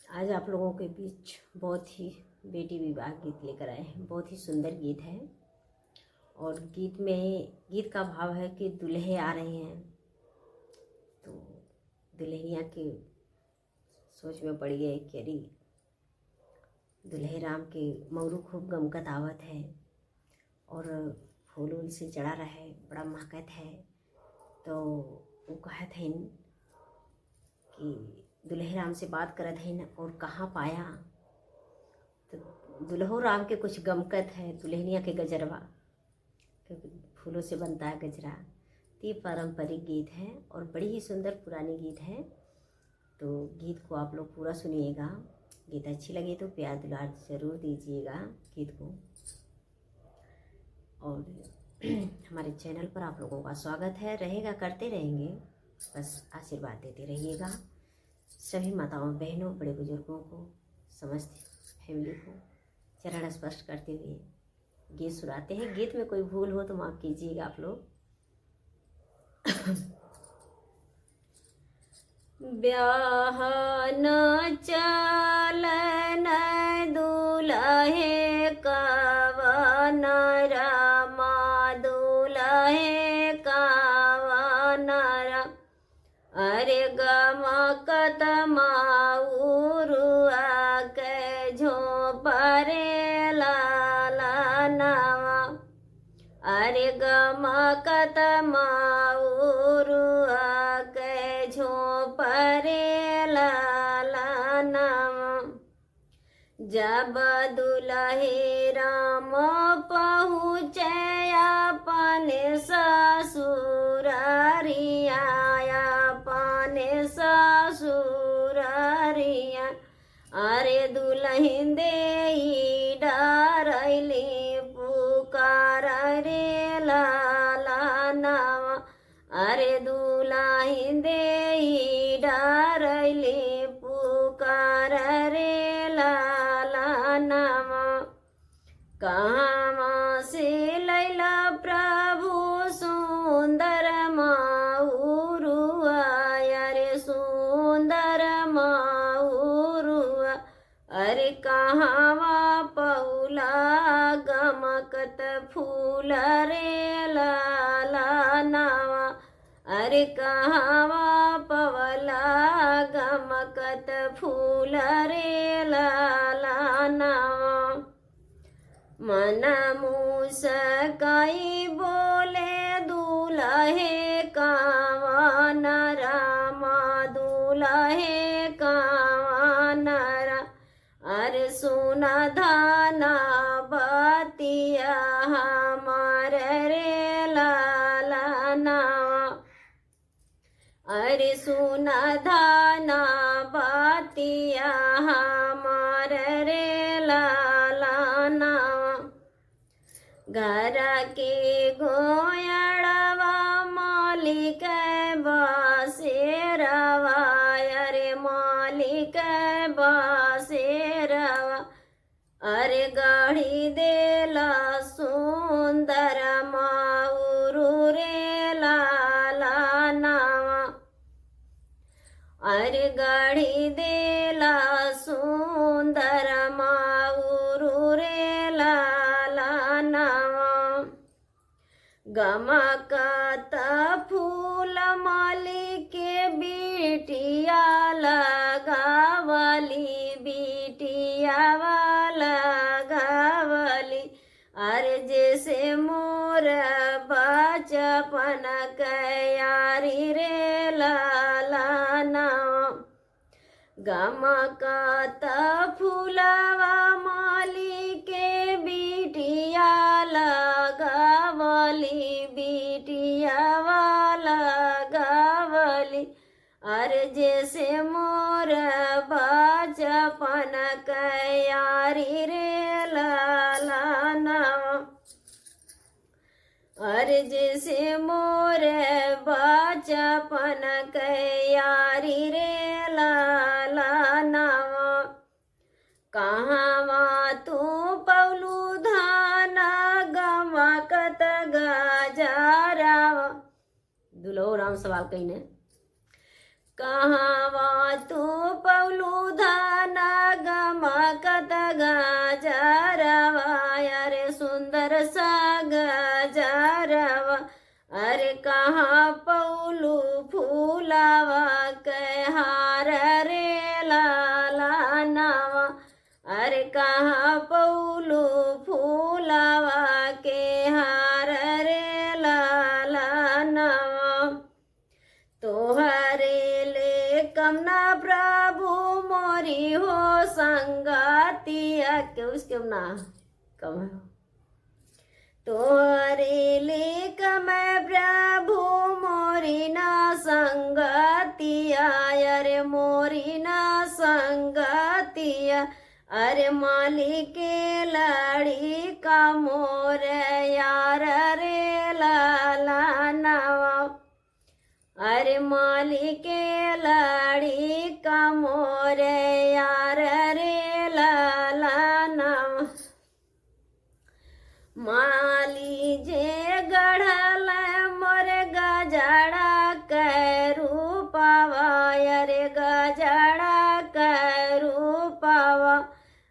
आज आप लोगों के बीच बहुत ही बेटी विवाह गीत लेकर आए हैं। बहुत ही सुंदर गीत है और गीत का भाव है कि दुल्हे आ रहे हैं तो दुल्हनिया के सोच में पड़ गए कि अरे दुल्हे राम के मौरू खूब गमकत आवत है और फूल उल से चढ़ा रहा है, बड़ा महकत है। तो वो कहत हैं कि दुल्हे राम से बात करत हैं और कहाँ पाया, तो दुल्हो राम के कुछ गमकत है, दुल्हनिया के गजरवा, क्योंकि फूलों से बनता है गजरा। तो ये पारंपरिक गीत है और बड़ी ही सुंदर पुरानी गीत है। तो गीत को आप लोग पूरा सुनिएगा। गीत अच्छी लगे तो प्यार दुलार ज़रूर दीजिएगा गीत को। और हमारे चैनल पर आप लोगों का स्वागत है, रहेगा, करते रहेंगे, बस आशीर्वाद देते रहिएगा। सभी माताओं बहनों बड़े बुजुर्गों को समस्त फैमिली को चरण स्पर्श करते हुए गीत सुनाते हैं। गीत में कोई भूल हो तो माफ़ कीजिएगा आप लोग। ब्याह न चलन दुल्हे कवन रामा, दुल्हे कवन राम। अरे गमकत माउरुआ के झोंपरे लाला नवा। अरे गमकत माउरुआ के झोंपरे लाला नवा। जब दुल्हे राम पहुँचे अपने ससुरारिया, अपने ससुरारिया। अरे दुल्हन देई डरैली पुकार रे लाला नवा। अरे दुल्हन देई डरैली पुकार रे लाला नवा। कहाँ से लैला प्रभु सुंदर माउरुआ, अरे सुंदर माउरुआ। अरे कहाँ पौला गमकत फूल रे लाला नवा। अरे कहाँ पवला गमकत फूल रे लाला नवा। मन मुस्काई बोले दुल्हे कवन रामा, दुल्हे कवन राम। अरे सुना धाना बतिया हमार रे लाला नवा। अरे सुना धाना बतिया हमार रे लाला नवा। घर के गोयड़वा मालिक बासेरवा, अरे मालिक बासेरवा। अरे गाड़ी देला सुंदर माउरू रे लाला नवा। अरे गाड़ी देला सुंदर माउरू रे लाला नवा। गमकत फूल माली के बिटिया लगावली, बिटिया लगावली। अरे जैसे मोर बचपन कयारी रे लाला नवा। गमकत फूलवा माली के बिटिया लगावली, बिटिया लगावली। अरे जैसे मोर बचपन कयारी रे लाला नवा। अरे जैसे मोर बचपन कयारी रे लाला नवा। कहाँ तू पौलू धान गमकत गजरावा। दुल्हो राम सवाल कही ने। कहाँ तू पौलू धान कहाँ पौलू फूलावा के हार रे लाला नवा तोहरे ले कमना प्रभु मोरी हो संगतिया क्यों ना कम तोहरे ले कम प्रभु मोरी ना संगतिया अरे मोरी ना संगतिया अरे मालिक के लड़ी का मोर यार रे लाला नवा अरे मालिक के लड़ी का मोर यार रे लाला नवा माली जे गढ़ल मोर गजड़ा करू पावा अरे गजड़ा करू पावा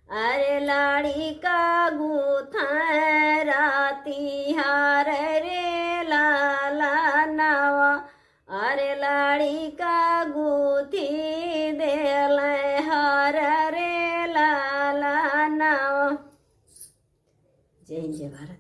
अरे लाड़ी का गुथा राती हार रे लाला नवा अरे लाड़ी का गुथी देल हार रे लाला नवा। जय हिंद जय भारत।